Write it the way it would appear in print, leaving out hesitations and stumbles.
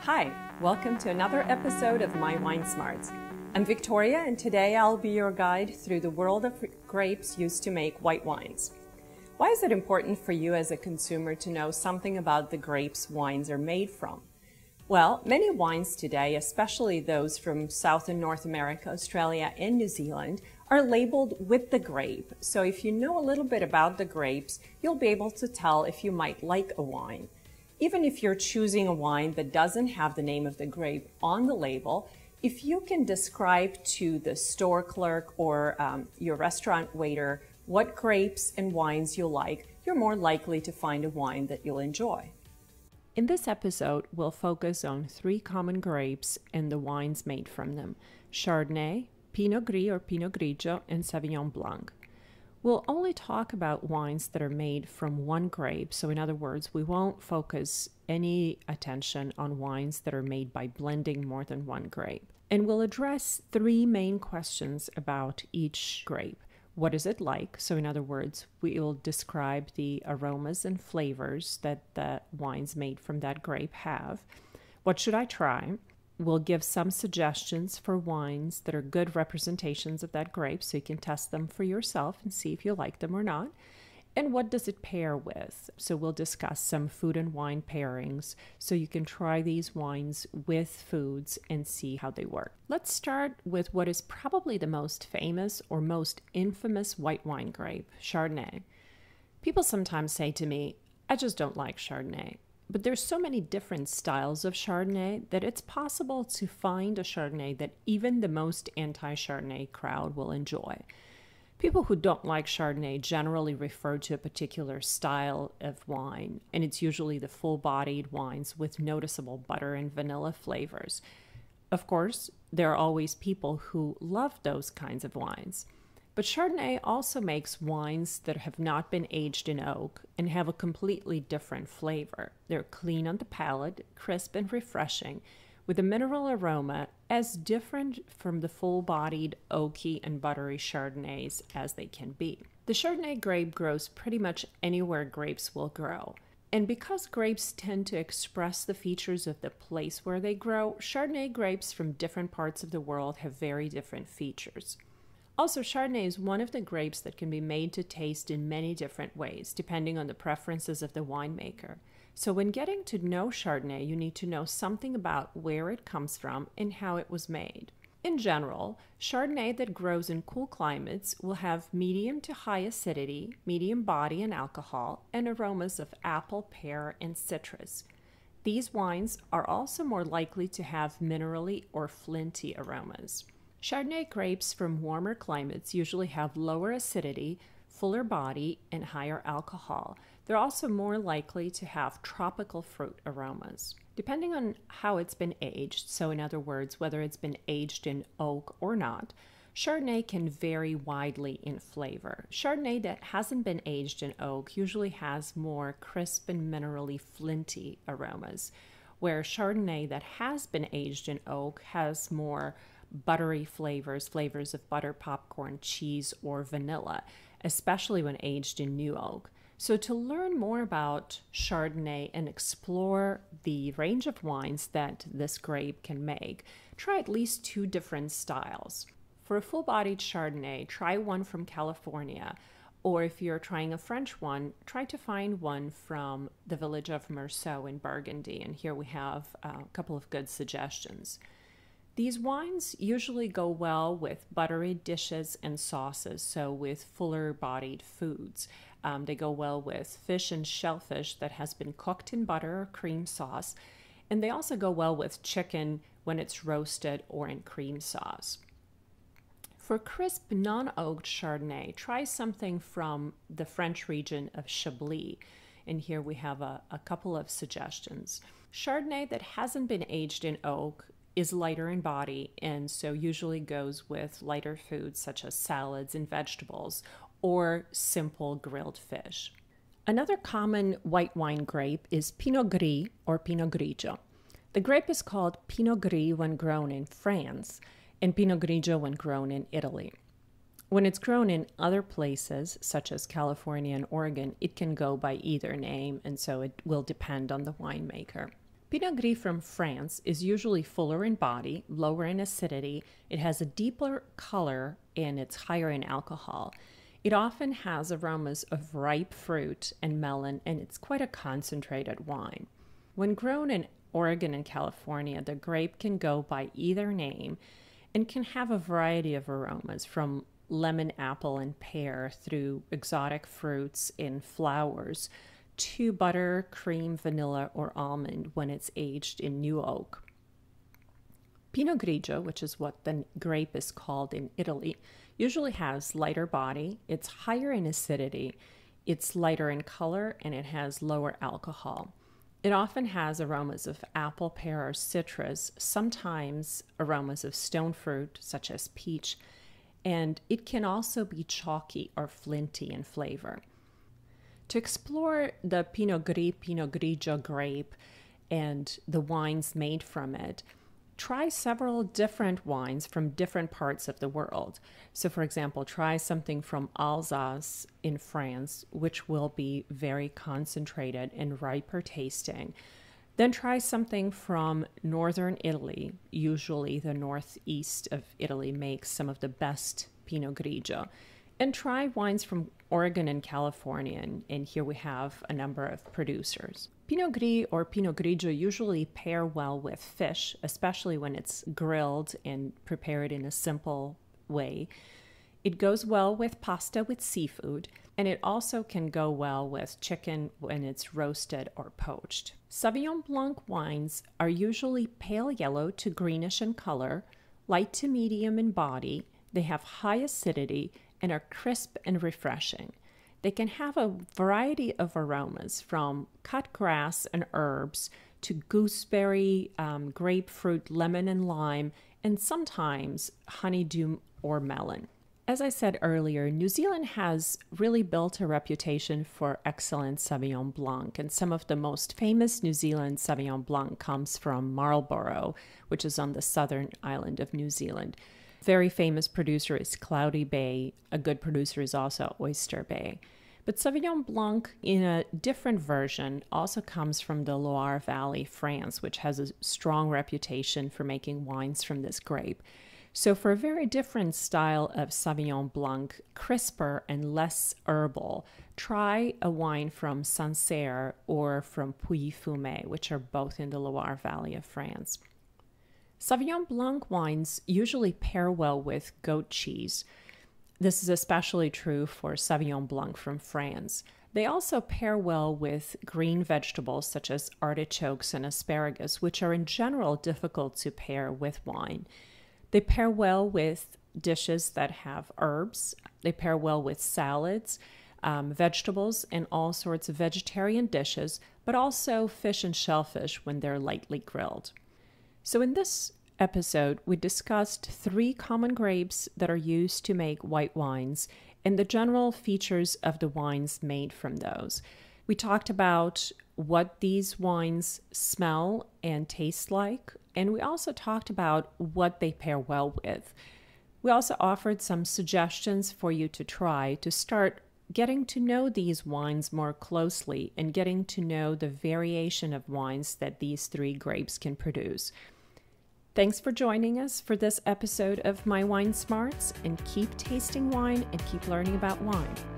Hi, welcome to another episode of My Wine Smarts. I'm Victoria, and today I'll be your guide through the world of grapes used to make white wines. Why is it important for you as a consumer to know something about the grapes wines are made from? Well, many wines today, especially those from South and North America, Australia, and New Zealand, are labeled with the grape. So if you know a little bit about the grapes, you'll be able to tell if you might like a wine. Even if you're choosing a wine that doesn't have the name of the grape on the label, if you can describe to the store clerk or your restaurant waiter what grapes and wines you like, you're more likely to find a wine that you'll enjoy. In this episode, we'll focus on 3 common grapes and the wines made from them: Chardonnay, Pinot Gris or Pinot Grigio, and Sauvignon Blanc. We'll only talk about wines that are made from one grape, so in other words, we won't focus any attention on wines that are made by blending more than one grape. And we'll address 3 main questions about each grape. What is it like? So in other words, we'll describe the aromas and flavors that the wines made from that grape have. What should I try? We'll give some suggestions for wines that are good representations of that grape so you can test them for yourself and see if you like them or not. And what does it pair with? So we'll discuss some food and wine pairings so you can try these wines with foods and see how they work. Let's start with what is probably the most famous or most infamous white wine grape, Chardonnay. People sometimes say to me, I just don't like Chardonnay. But there's so many different styles of Chardonnay that it's possible to find a Chardonnay that even the most anti-Chardonnay crowd will enjoy. People who don't like Chardonnay generally refer to a particular style of wine, and it's usually the full-bodied wines with noticeable butter and vanilla flavors. Of course, there are always people who love those kinds of wines. But Chardonnay also makes wines that have not been aged in oak and have a completely different flavor. They're clean on the palate, crisp and refreshing, with a mineral aroma as different from the full-bodied, oaky and buttery Chardonnays as they can be. The Chardonnay grape grows pretty much anywhere grapes will grow. And because grapes tend to express the features of the place where they grow, Chardonnay grapes from different parts of the world have very different features. Also, Chardonnay is one of the grapes that can be made to taste in many different ways, depending on the preferences of the winemaker. So when getting to know Chardonnay, you need to know something about where it comes from and how it was made. In general, Chardonnay that grows in cool climates will have medium to high acidity, medium body and alcohol, and aromas of apple, pear, and citrus. These wines are also more likely to have minerally or flinty aromas. Chardonnay grapes from warmer climates usually have lower acidity, fuller body, and higher alcohol. They're also more likely to have tropical fruit aromas. Depending on how it's been aged, so in other words, whether it's been aged in oak or not, Chardonnay can vary widely in flavor. Chardonnay that hasn't been aged in oak usually has more crisp and minerally flinty aromas, where Chardonnay that has been aged in oak has more buttery flavors of butter, popcorn, cheese, or vanilla, especially when aged in new oak. So to learn more about Chardonnay and explore the range of wines that this grape can make, try at least 2 different styles. For a full-bodied Chardonnay, try one from California, or if you're trying a French one, try to find one from the village of Meursault in Burgundy, and here we have a couple of good suggestions. These wines usually go well with buttery dishes and sauces, so with fuller-bodied foods. They go well with fish and shellfish that has been cooked in butter or cream sauce, and they also go well with chicken when it's roasted or in cream sauce. For crisp, non-oaked Chardonnay, try something from the French region of Chablis, and here we have a couple of suggestions. Chardonnay that hasn't been aged in oak is lighter in body and so usually goes with lighter foods such as salads and vegetables or simple grilled fish. Another common white wine grape is Pinot Gris or Pinot Grigio. The grape is called Pinot Gris when grown in France and Pinot Grigio when grown in Italy. When it's grown in other places, such as California and Oregon, it can go by either name, and so it will depend on the winemaker. Pinot Gris from France is usually fuller in body, lower in acidity, it has a deeper color, and it's higher in alcohol. It often has aromas of ripe fruit and melon, and it's quite a concentrated wine. When grown in Oregon and California, the grape can go by either name and can have a variety of aromas, from lemon, apple, and pear through exotic fruits and flowers to butter, cream, vanilla, or almond when it's aged in new oak. Pinot Grigio, which is what the grape is called in Italy, usually has lighter body, it's higher in acidity, it's lighter in color, and it has lower alcohol. It often has aromas of apple, pear, or citrus, sometimes aromas of stone fruit, such as peach, and it can also be chalky or flinty in flavor. To explore the Pinot Gris, Pinot Grigio grape and the wines made from it, try several different wines from different parts of the world. So, for example, try something from Alsace in France, which will be very concentrated and riper tasting. Then try something from northern Italy. Usually the northeast of Italy makes some of the best Pinot Grigio. And try wines from Oregon and California, and here we have a number of producers. Pinot Gris or Pinot Grigio usually pair well with fish, especially when it's grilled and prepared in a simple way. It goes well with pasta with seafood, and it also can go well with chicken when it's roasted or poached. Sauvignon Blanc wines are usually pale yellow to greenish in color, light to medium in body, they have high acidity, and are crisp and refreshing. They can have a variety of aromas, from cut grass and herbs to gooseberry, grapefruit, lemon and lime, and sometimes honeydew or melon. As I said earlier, New Zealand has really built a reputation for excellent Sauvignon Blanc, and some of the most famous New Zealand Sauvignon Blanc comes from Marlborough, which is on the southern island of New Zealand. Very famous producer is Cloudy Bay. A good producer is also Oyster Bay. But Sauvignon Blanc, in a different version, also comes from the Loire Valley, France, which has a strong reputation for making wines from this grape. So for a very different style of Sauvignon Blanc, crisper and less herbal, try a wine from Sancerre or from Pouilly-Fumé, which are both in the Loire Valley of France. Sauvignon Blanc wines usually pair well with goat cheese. This is especially true for Sauvignon Blanc from France. They also pair well with green vegetables such as artichokes and asparagus, which are in general difficult to pair with wine. They pair well with dishes that have herbs. They pair well with salads, vegetables, and all sorts of vegetarian dishes, but also fish and shellfish when they're lightly grilled. So in this episode, we discussed 3 common grapes that are used to make white wines and the general features of the wines made from those. We talked about what these wines smell and taste like, and we also talked about what they pair well with. We also offered some suggestions for you to try to start getting to know these wines more closely and getting to know the variation of wines that these 3 grapes can produce. Thanks for joining us for this episode of My Wine Smarts, and keep tasting wine and keep learning about wine.